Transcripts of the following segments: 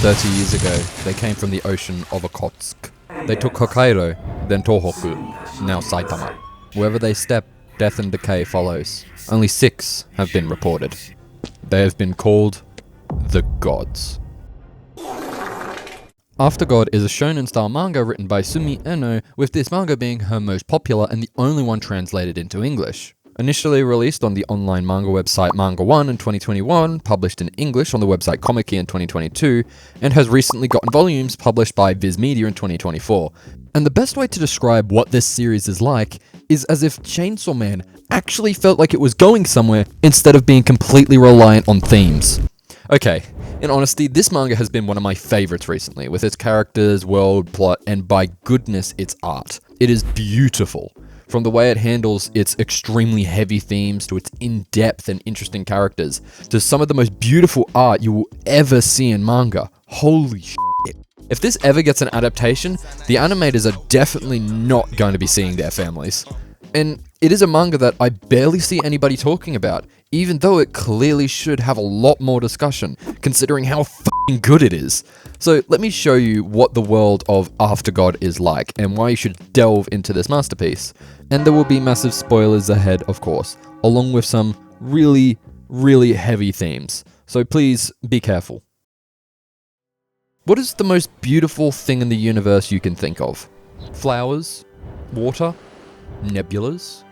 30 years ago, they came from the ocean of Okhotsk. They took Hokkaido, then Tohoku, now Saitama. Wherever they step, death and decay follows. Only 6 have been reported. They have been called the Gods. After God is a shonen-style manga written by Sumi Eno, with this manga being her most popular and the only one translated into English. Initially released on the online manga website Manga 1 in 2021, published in English on the website Comic-E in 2022, and has recently gotten volumes published by Viz Media in 2024. And the best way to describe what this series is like is as if Chainsaw Man actually felt like it was going somewhere instead of being completely reliant on themes. Okay, in honesty, this manga has been one of my favorites recently, with its characters, world, plot, and by goodness, its art. It is beautiful. From the way it handles its extremely heavy themes, to its in-depth and interesting characters, to some of the most beautiful art you will ever see in manga. Holy shit. If this ever gets an adaptation, the animators are definitely not going to be seeing their families. And it is a manga that I barely see anybody talking about, even though it clearly should have a lot more discussion, considering how fucking good it is. So let me show you what the world of After God is like, and why you should delve into this masterpiece. And there will be massive spoilers ahead, of course, along with some really, really heavy themes. So please be careful. What is the most beautiful thing in the universe you can think of? Flowers? Water? Nebulas?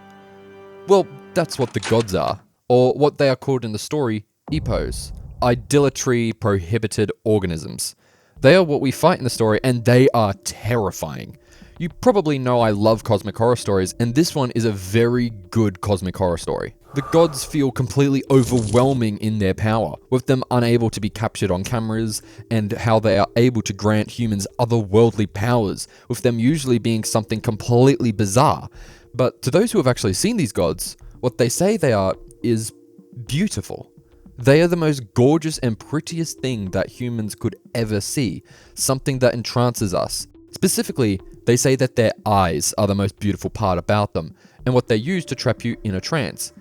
Well, that's what the gods are, or what they are called in the story, Ippos, idylatory prohibited organisms. They are what we fight in the story, and they are terrifying. You probably know I love cosmic horror stories, and this one is a very good cosmic horror story. The gods feel completely overwhelming in their power, with them unable to be captured on cameras, and how they are able to grant humans otherworldly powers, with them usually being something completely bizarre. But to those who have actually seen these gods, what they say they are is beautiful. They are the most gorgeous and prettiest thing that humans could ever see, something that entrances us. Specifically, they say that their eyes are the most beautiful part about them, and what they use to trap you in a trance.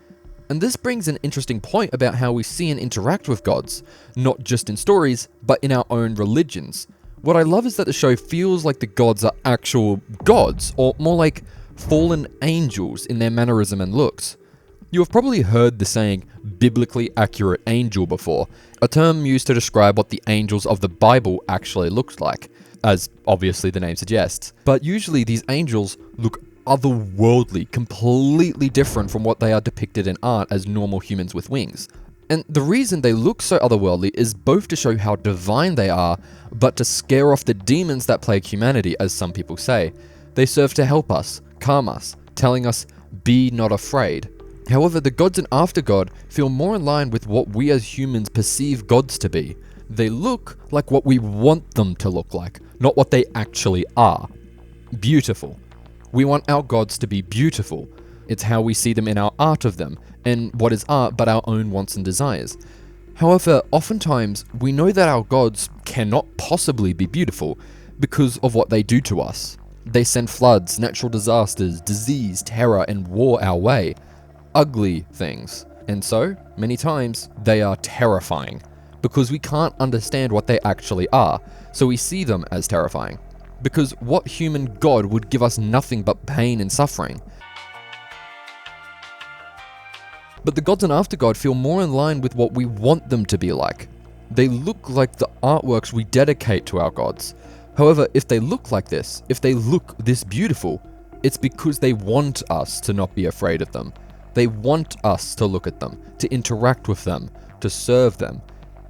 And this brings an interesting point about how we see and interact with gods, not just in stories, but in our own religions. What I love is that the show feels like the gods are actual gods, or more like fallen angels in their mannerism and looks. You have probably heard the saying, biblically accurate angel before, a term used to describe what the angels of the Bible actually looked like, as obviously the name suggests. But usually these angels look otherworldly, completely different from what they are depicted in art as normal humans with wings. And the reason they look so otherworldly is both to show how divine they are, but to scare off the demons that plague humanity, as some people say. They serve to help us, calm us, telling us, be not afraid. However, the gods in After God feel more in line with what we as humans perceive gods to be. They look like what we want them to look like, not what they actually are. Beautiful. We want our gods to be beautiful. It's how we see them in our art of them, and what is art but our own wants and desires. However, oftentimes, we know that our gods cannot possibly be beautiful because of what they do to us. They send floods, natural disasters, disease, terror, and war our way. Ugly things. And so, many times, they are terrifying, because we can't understand what they actually are, so we see them as terrifying. Because what human god would give us nothing but pain and suffering? But the gods in After God feel more in line with what we want them to be like. They look like the artworks we dedicate to our gods. However, if they look like this, if they look this beautiful, it's because they want us to not be afraid of them. They want us to look at them, to interact with them, to serve them.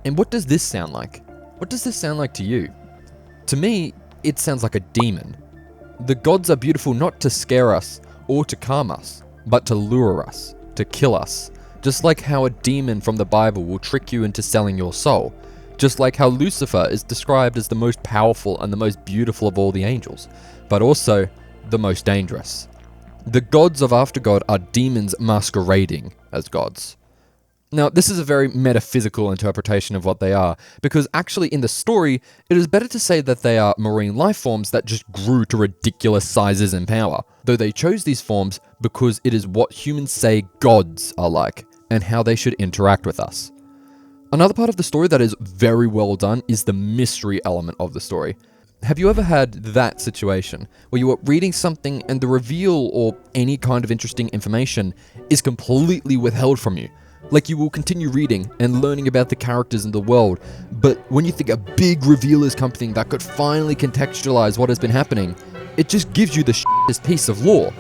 And what does this sound like? What does this sound like to you? To me, it sounds like a demon. The gods are beautiful not to scare us or to calm us, but to lure us, to kill us. Just like how a demon from the Bible will trick you into selling your soul. Just like how Lucifer is described as the most powerful and the most beautiful of all the angels, but also the most dangerous. The gods of After God are demons masquerading as gods. Now, this is a very metaphysical interpretation of what they are, because actually in the story, it is better to say that they are marine life forms that just grew to ridiculous sizes and power, though they chose these forms because it is what humans say gods are like, and how they should interact with us. Another part of the story that is very well done is the mystery element of the story. Have you ever had that situation where you are reading something and the reveal or any kind of interesting information is completely withheld from you? Like you will continue reading and learning about the characters in the world, but when you think a big reveal is coming that could finally contextualize what has been happening, it just gives you the shittest piece of lore.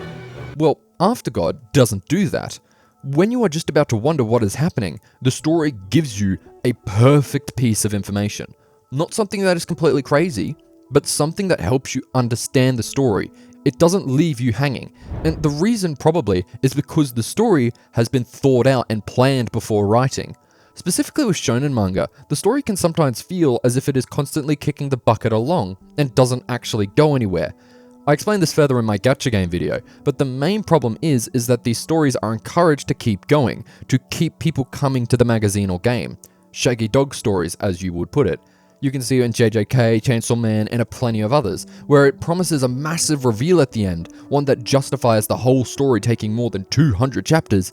Well, After God doesn't do that. When you are just about to wonder what is happening, the story gives you a perfect piece of information. Not something that is completely crazy, but something that helps you understand the story. It doesn't leave you hanging. And the reason probably is because the story has been thought out and planned before writing. Specifically with shonen manga, the story can sometimes feel as if it is constantly kicking the bucket along and doesn't actually go anywhere. I explained this further in my gacha game video, but the main problem is that these stories are encouraged to keep going, to keep people coming to the magazine or game. Shaggy dog stories, as you would put it. You can see it in JJK, Chainsaw Man, and plenty of others, where it promises a massive reveal at the end, one that justifies the whole story taking more than 200 chapters,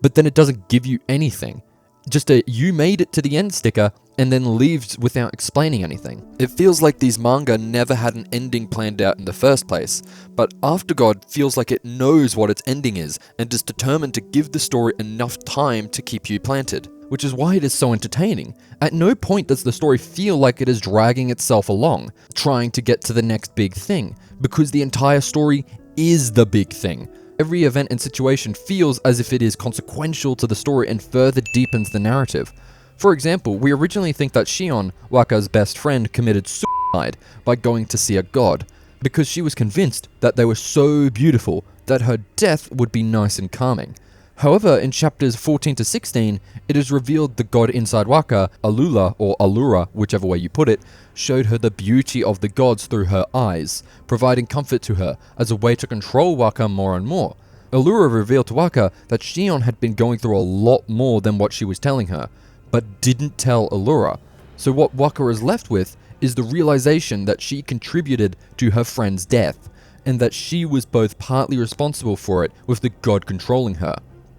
but then it doesn't give you anything. Just a "you made it to the end" sticker, and then leaves without explaining anything. It feels like these manga never had an ending planned out in the first place, but After God feels like it knows what its ending is, and is determined to give the story enough time to keep you planted. Which is why it is so entertaining. At no point does the story feel like it is dragging itself along, trying to get to the next big thing, because the entire story is the big thing. Every event and situation feels as if it is consequential to the story and further deepens the narrative. For example, we originally think that Shion, Waka's best friend, committed suicide by going to see a god, because she was convinced that they were so beautiful that her death would be nice and calming. However, in chapters 14 to 16, it is revealed the god inside Waka, Alula or Allura, whichever way you put it, showed her the beauty of the gods through her eyes, providing comfort to her as a way to control Waka more and more. Allura revealed to Waka that Shion had been going through a lot more than what she was telling her, but didn't tell Allura. So what Waka is left with is the realization that she contributed to her friend's death, and that she was both partly responsible for it with the god controlling her.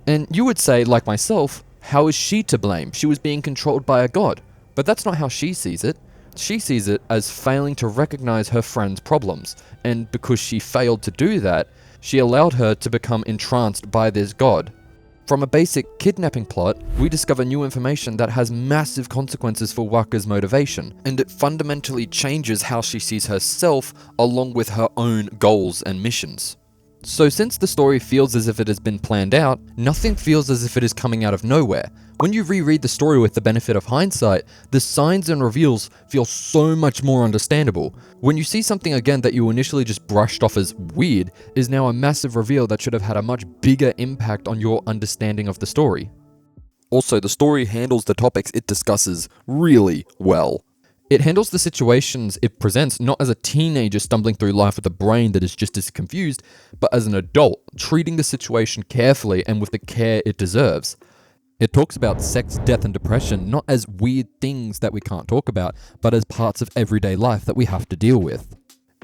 And you would say, like myself, how is she to blame? She was being controlled by a god. But that's not how she sees it. She sees it as failing to recognize her friend's problems, and because she failed to do that, she allowed her to become entranced by this god. From a basic kidnapping plot, we discover new information that has massive consequences for Waka's motivation, and it fundamentally changes how she sees herself along with her own goals and missions. So since the story feels as if it has been planned out, nothing feels as if it is coming out of nowhere. When you reread the story with the benefit of hindsight, the signs and reveals feel so much more understandable. When you see something again that you initially just brushed off as weird, is now a massive reveal that should have had a much bigger impact on your understanding of the story. Also, the story handles the topics it discusses really well. It handles the situations it presents not as a teenager stumbling through life with a brain that is just as confused, but as an adult, treating the situation carefully and with the care it deserves. It talks about sex, death, and depression not as weird things that we can't talk about, but as parts of everyday life that we have to deal with.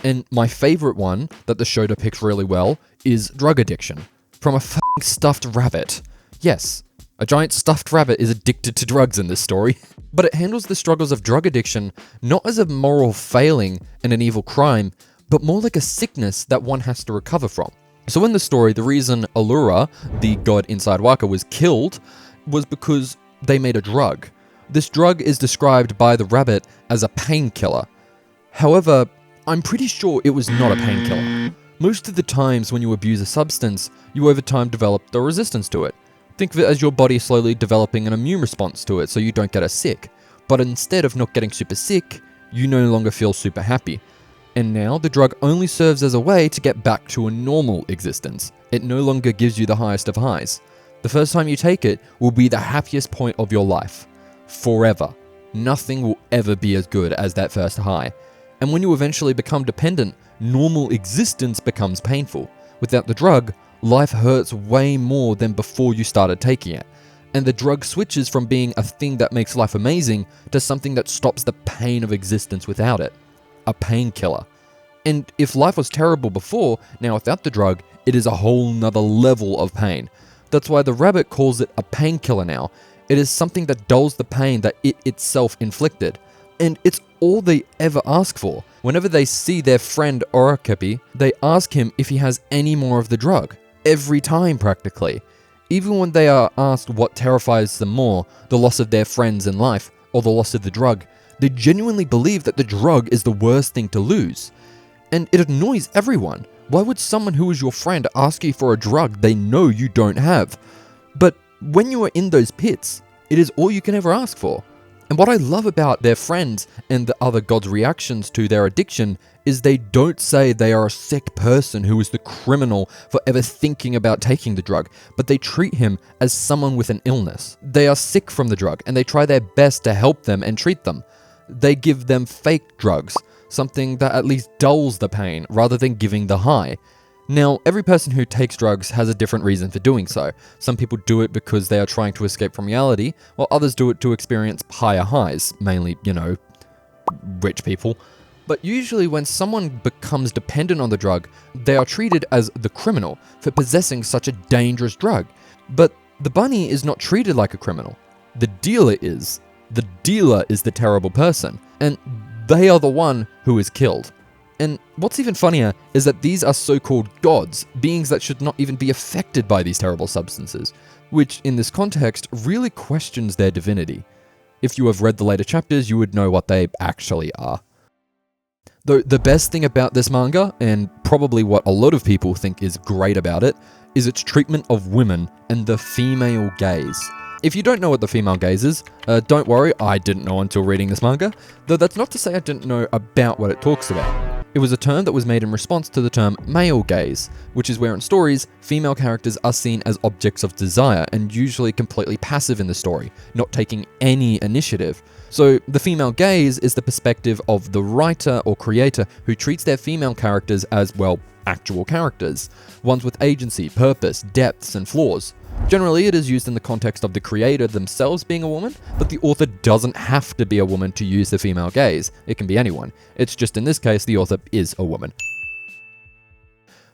And my favorite one that the show depicts really well is drug addiction. From a f***ing stuffed rabbit. Yes, a giant stuffed rabbit is addicted to drugs in this story. But it handles the struggles of drug addiction not as a moral failing and an evil crime, but more like a sickness that one has to recover from. So in the story, the reason Allura, the god inside Waka, was killed was because they made a drug. This drug is described by the rabbit as a painkiller. However, I'm pretty sure it was not a painkiller. Most of the times when you abuse a substance, you over time develop the resistance to it. Think of it as your body slowly developing an immune response to it so you don't get as sick. But instead of not getting super sick, you no longer feel super happy. And now the drug only serves as a way to get back to a normal existence. It no longer gives you the highest of highs. The first time you take it will be the happiest point of your life. Forever. Nothing will ever be as good as that first high. And when you eventually become dependent, normal existence becomes painful. Without the drug, life hurts way more than before you started taking it. And the drug switches from being a thing that makes life amazing to something that stops the pain of existence without it. A painkiller. And if life was terrible before, now without the drug, it is a whole nother level of pain. That's why the rabbit calls it a painkiller now, It is something that dulls the pain that it itself inflicted. And it's all they ever ask for. Whenever they see their friend Orakepi, they ask him if he has any more of the drug. Every time, practically. Even when they are asked what terrifies them more, the loss of their friends in life, or the loss of the drug, they genuinely believe that the drug is the worst thing to lose. And it annoys everyone. Why would someone who is your friend ask you for a drug they know you don't have? But when you are in those pits, it is all you can ever ask for. And what I love about their friends and the other gods' reactions to their addiction is they don't say they are a sick person who is the criminal for ever thinking about taking the drug, but they treat him as someone with an illness. They are sick from the drug and they try their best to help them and treat them. They give them fake drugs, something that at least dulls the pain rather than giving the high. Now, every person who takes drugs has a different reason for doing so. Some people do it because they are trying to escape from reality, while others do it to experience higher highs, mainly, rich people. But usually when someone becomes dependent on the drug, they are treated as the criminal for possessing such a dangerous drug. But the bunny is not treated like a criminal. The dealer is. The dealer is the terrible person, and they are the one who is killed. And what's even funnier is that these are so-called gods, beings that should not even be affected by these terrible substances, which in this context really questions their divinity. If you have read the later chapters, you would know what they actually are. Though the best thing about this manga, and probably what a lot of people think is great about it, is its treatment of women and the female gaze. If you don't know what the female gaze is, don't worry, I didn't know until reading this manga, though that's not to say I didn't know about what it talks about. It was a term that was made in response to the term male gaze, which is where in stories, female characters are seen as objects of desire and usually completely passive in the story, not taking any initiative. So the female gaze is the perspective of the writer or creator who treats their female characters as, well, actual characters, ones with agency, purpose, depths, and flaws. Generally, it is used in the context of the creator themselves being a woman, but the author doesn't have to be a woman to use the female gaze. It can be anyone. It's just in this case, the author is a woman.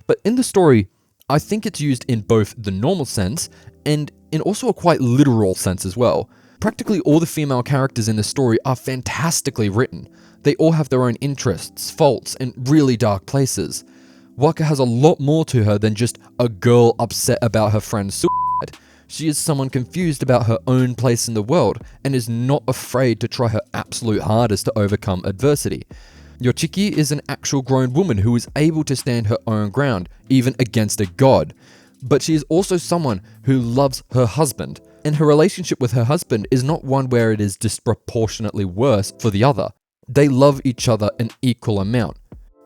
But in the story, I think it's used in both the normal sense and in also a quite literal sense as well. Practically all the female characters in the story are fantastically written. They all have their own interests, faults, and really dark places. Waka has a lot more to her than just a girl upset about her friend's suicide. She is someone confused about her own place in the world and is not afraid to try her absolute hardest to overcome adversity. Yoshiki is an actual grown woman who is able to stand her own ground, even against a god. But she is also someone who loves her husband, and her relationship with her husband is not one where it is disproportionately worse for the other. They love each other an equal amount.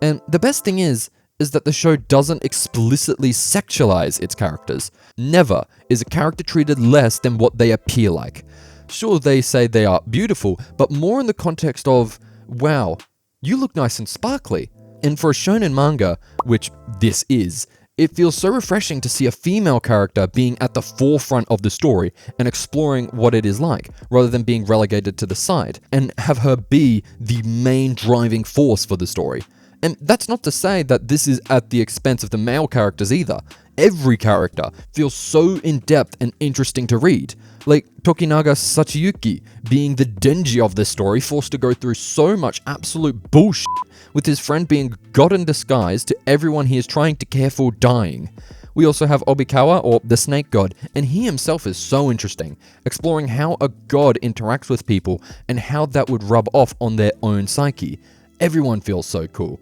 And the best thing is that the show doesn't explicitly sexualize its characters. Never is a character treated less than what they appear like. Sure, they say they are beautiful, but more in the context of, wow, you look nice and sparkly. And for a shonen manga, which this is, it feels so refreshing to see a female character being at the forefront of the story and exploring what it is like, rather than being relegated to the side, and have her be the main driving force for the story. And that's not to say that this is at the expense of the male characters either. Every character feels so in-depth and interesting to read. Like Tokinaga Sachiyuki being the Denji of this story, forced to go through so much absolute bullshit, with his friend being God in disguise to everyone he is trying to care for dying. We also have Obikawa, or the snake god, and he himself is so interesting, exploring how a god interacts with people and how that would rub off on their own psyche. Everyone feels so cool.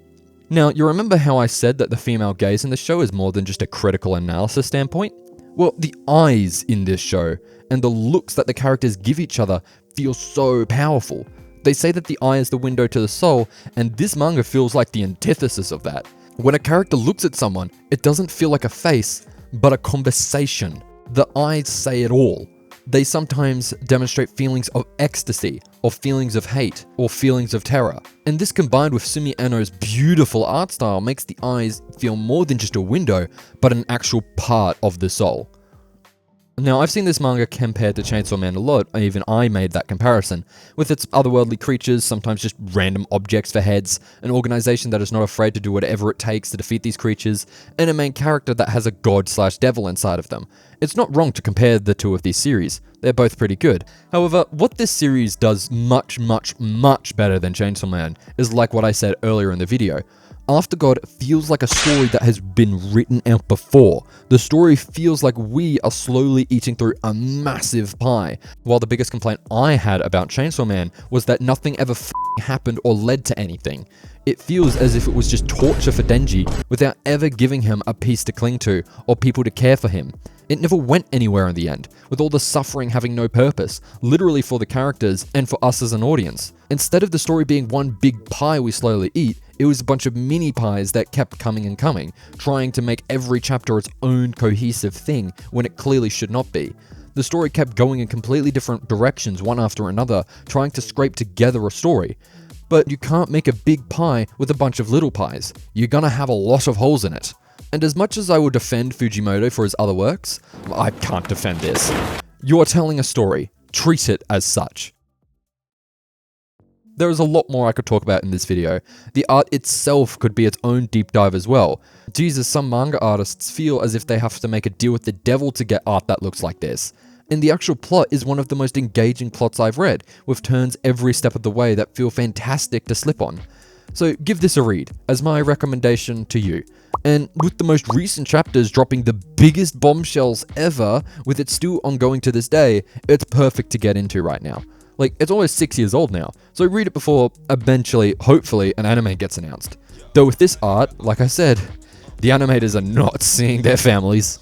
Now, you remember how I said that the female gaze in the show is more than just a critical analysis standpoint? Well, the eyes in this show and the looks that the characters give each other feel so powerful. They say that the eye is the window to the soul, and this manga feels like the antithesis of that. When a character looks at someone, it doesn't feel like a face, but a conversation. The eyes say it all. They sometimes demonstrate feelings of ecstasy, or feelings of hate, or feelings of terror. And this combined with Sumi Eno's beautiful art style makes the eyes feel more than just a window, but an actual part of the soul. Now, I've seen this manga compared to Chainsaw Man a lot, even I made that comparison, with its otherworldly creatures, sometimes just random objects for heads, an organization that is not afraid to do whatever it takes to defeat these creatures, and a main character that has a god/devil inside of them. It's not wrong to compare the two of these series, they're both pretty good. However, what this series does much better than Chainsaw Man is like what I said earlier in the video. After God feels like a story that has been written out before. The story feels like we are slowly eating through a massive pie. While the biggest complaint I had about Chainsaw Man was that nothing ever happened or led to anything. It feels as if it was just torture for Denji without ever giving him a piece to cling to or people to care for him. It never went anywhere in the end, with all the suffering having no purpose, literally for the characters and for us as an audience. Instead of the story being one big pie we slowly eat, it was a bunch of mini pies that kept coming and coming, trying to make every chapter its own cohesive thing when it clearly should not be. The story kept going in completely different directions one after another, trying to scrape together a story. But you can't make a big pie with a bunch of little pies. You're gonna have a lot of holes in it. And as much as I will defend Fujimoto for his other works, I can't defend this. You're telling a story. Treat it as such. There is a lot more I could talk about in this video. The art itself could be its own deep dive as well. Jesus, some manga artists feel as if they have to make a deal with the devil to get art that looks like this. And the actual plot is one of the most engaging plots I've read, with turns every step of the way that feel fantastic to slip on. So give this a read, as my recommendation to you. And with the most recent chapters dropping the biggest bombshells ever, with it still ongoing to this day, it's perfect to get into right now. Like, it's almost 6 years old now, so read it before, eventually, hopefully, an anime gets announced. Though with this art, like I said, the animators are not seeing their families.